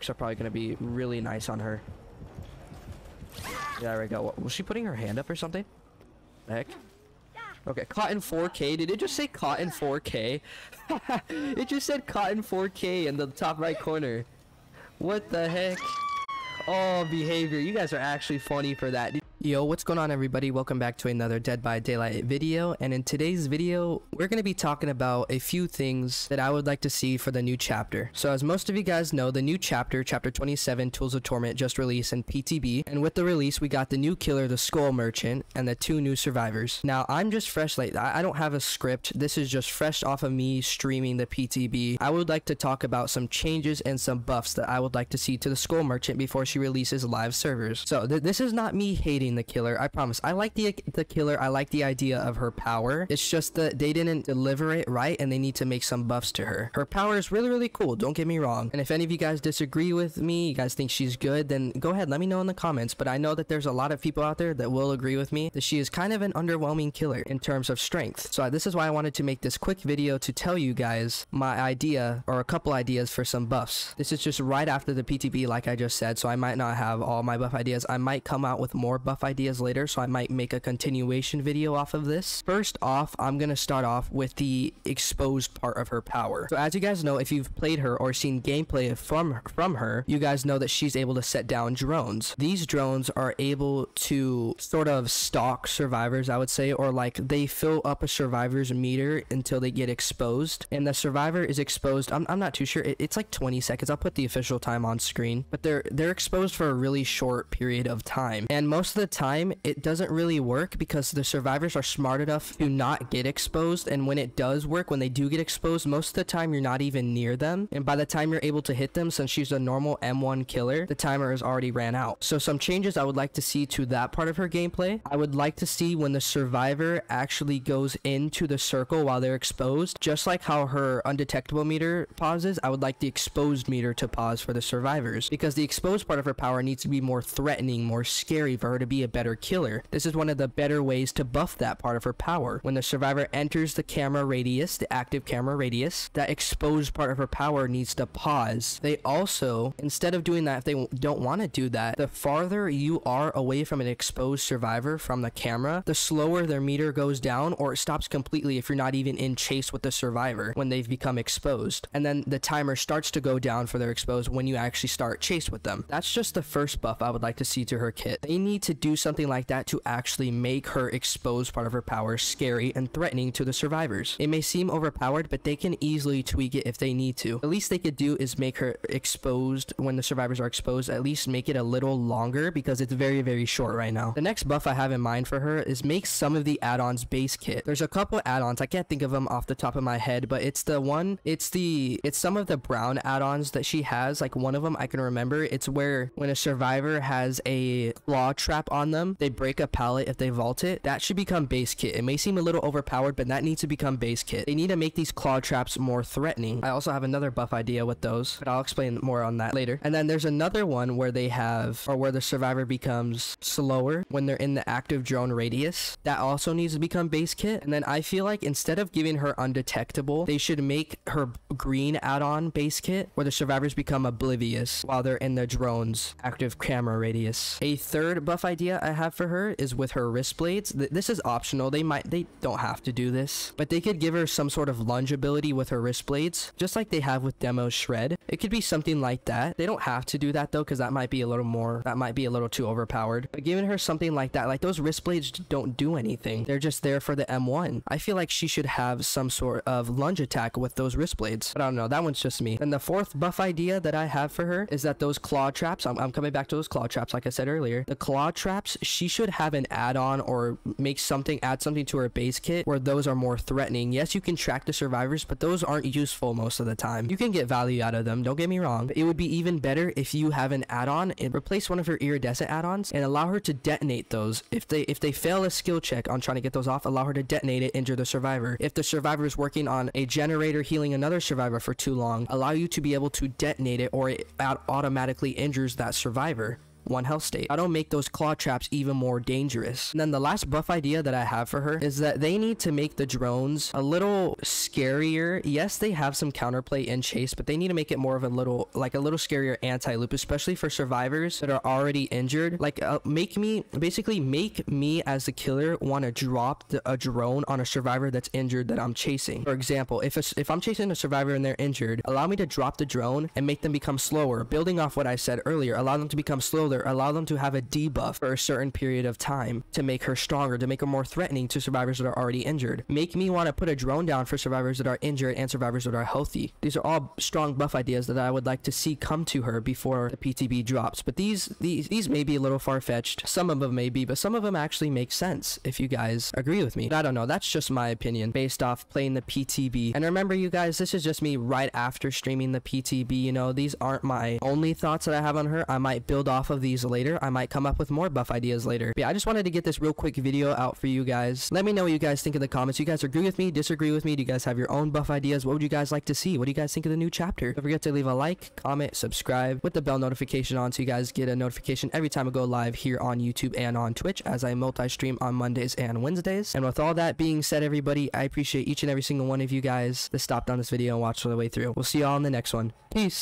are probably going to be really nice on her. There we go. Was she putting her hand up or something? The heck? Okay, caught in 4K. Did it just say caught in 4K? It just said caught in 4K in the top right corner. What the heck? Oh, behavior. You guys are actually funny for that. Yo, what's going on, everybody? Welcome back to another Dead by Daylight video, and in today's video we're going to be talking about a few things that I would like to see for the new chapter. So as most of you guys know, the new chapter 27, Tools of Torment, just released in PTB, and with the release we got the new killer, the Skull Merchant, and the 2 new survivors. Now I'm just fresh, like I don't have a script. This is just fresh off of me streaming the PTB. I would like to talk about some changes and some buffs that I would like to see to the Skull Merchant before she releases live servers. So this is not me hating the killer, I promise. I like the killer. I like the idea of her power. It's just that they didn't deliver it right, and they need to make some buffs to her. Her power is really cool, don't get me wrong, and if any of you guys disagree with me, you guys think she's good, then go ahead, let me know in the comments. But I know that there's a lot of people out there that will agree with me that she is kind of an underwhelming killer in terms of strength. So this is why I wanted to make this quick video to tell you guys my idea, or a couple ideas for some buffs. This is just right after the PTB, like I just said, so I might not have all my buff ideas. I might come out with more buff ideas later, so I might make a continuation video off of this. First off, I'm gonna start off with the exposed part of her power. So as you guys know, if you've played her or seen gameplay from her, you guys know that she's able to set down drones. These drones are able to sort of stalk survivors, I would say, or like they fill up a survivor's meter until they get exposed, and the survivor is exposed. I'm not too sure. It's like 20 seconds. I'll put the official time on screen, but they're exposed for a really short period of time, and most of the time it doesn't really work because the survivors are smart enough to not get exposed. And when it does work, when they do get exposed, most of the time you're not even near them, and by the time you're able to hit them, since she's a normal M1 killer, the timer has already ran out. So some changes I would like to see to that part of her gameplay. I would like to see when the survivor actually goes into the circle while they're exposed, just like how her undetectable meter pauses, I would like the exposed meter to pause for the survivors, because the exposed part of her power needs to be more threatening, more scary for her to be a better killer. This is one of the better ways to buff that part of her power. When the survivor enters the camera radius, the active camera radius, that exposed part of her power needs to pause. They also, instead of doing that, if they don't want to do that, the farther you are away from an exposed survivor from the camera, the slower their meter goes down, or it stops completely if you're not even in chase with the survivor when they've become exposed. And then the timer starts to go down for their exposed when you actually start chase with them. That's just the first buff I would like to see to her kit. They need to do something like that to actually make her exposed part of her power scary and threatening to the survivors. It may seem overpowered, but they can easily tweak it if they need to. The least they could do is make her exposed when the survivors are exposed, at least make it a little longer, because it's very short right now. The next buff I have in mind for her is make some of the add-ons base kit. There's a couple add-ons, I can't think of them off the top of my head, but it's some of the brown add-ons that she has. Like one of them I can remember, it's where when a survivor has a claw trap on them, they break a pallet if they vault it. That should become base kit. It may seem a little overpowered, but that needs to become base kit. They need to make these claw traps more threatening. I also have another buff idea with those, but I'll explain more on that later. And then there's another one where they have, or where the survivor becomes slower when they're in the active drone radius. That also needs to become base kit. And then I feel like instead of giving her undetectable, they should make her green add-on base kit, where the survivors become oblivious while they're in the drone's active camera radius. A third buff idea I have for her is with her wrist blades. This is optional. They don't have to do this, but they could give her some sort of lunge ability with her wrist blades, just like they have with Demo Shred. It could be something like that. They don't have to do that though, because that might be a little too overpowered. But giving her something like that, like those wrist blades don't do anything. They're just there for the M1. I feel like she should have some sort of lunge attack with those wrist blades, but I don't know. That one's just me. And the fourth buff idea that I have for her is that those claw traps, I'm coming back to those claw traps like I said earlier. The claw traps, she should have an add-on or add something to her base kit where those are more threatening. Yes, you can track the survivors, but those aren't useful most of the time. You can get value out of them, don't get me wrong, but it would be even better if you have an add-on and replace one of her iridescent add-ons and allow her to detonate those. If they fail a skill check on trying to get those off, allow her to detonate it, injure the survivor. If the survivor is working on a generator healing another survivor for too long, allow you to be able to detonate it, or it automatically injures that survivor. 1 health state. That'll make those claw traps even more dangerous. And then the last buff idea that I have for her is that they need to make the drones a little scarier. Yes, they have some counterplay in chase, but they need to make it more of a little scarier anti-loop, especially for survivors that are already injured. Like make me as the killer want to drop a drone on a survivor that's injured that I'm chasing. For example, if I'm chasing a survivor and they're injured, allow me to drop the drone and make them become slower. Building off what I said earlier, allow them to become slower, allow them to have a debuff for a certain period of time to make her stronger, to make her more threatening to survivors that are already injured. Make me want to put a drone down for survivors that are injured and survivors that are healthy. These are all strong buff ideas that I would like to see come to her before the PTB drops. But these may be a little far-fetched. Some of them may be, but some of them actually make sense if you guys agree with me. But I don't know. That's just my opinion based off playing the PTB. And remember, you guys, this is just me right after streaming the PTB. You know, these aren't my only thoughts that I have on her. I might build off of these later. I might come up with more buff ideas later. But yeah, I just wanted to get this real quick video out for you guys. Let me know what you guys think in the comments. You guys agree with me, disagree with me? Do you guys have your own buff ideas? What would you guys like to see? What do you guys think of the new chapter? Don't forget to leave a like, comment, subscribe with the bell notification on so you guys get a notification every time I go live here on YouTube and on Twitch, as I multi-stream on Mondays and Wednesdays. And with all that being said, everybody, I appreciate each and every single one of you guys that stopped on this video and watched all the way through. We'll see y'all in the next one. Peace.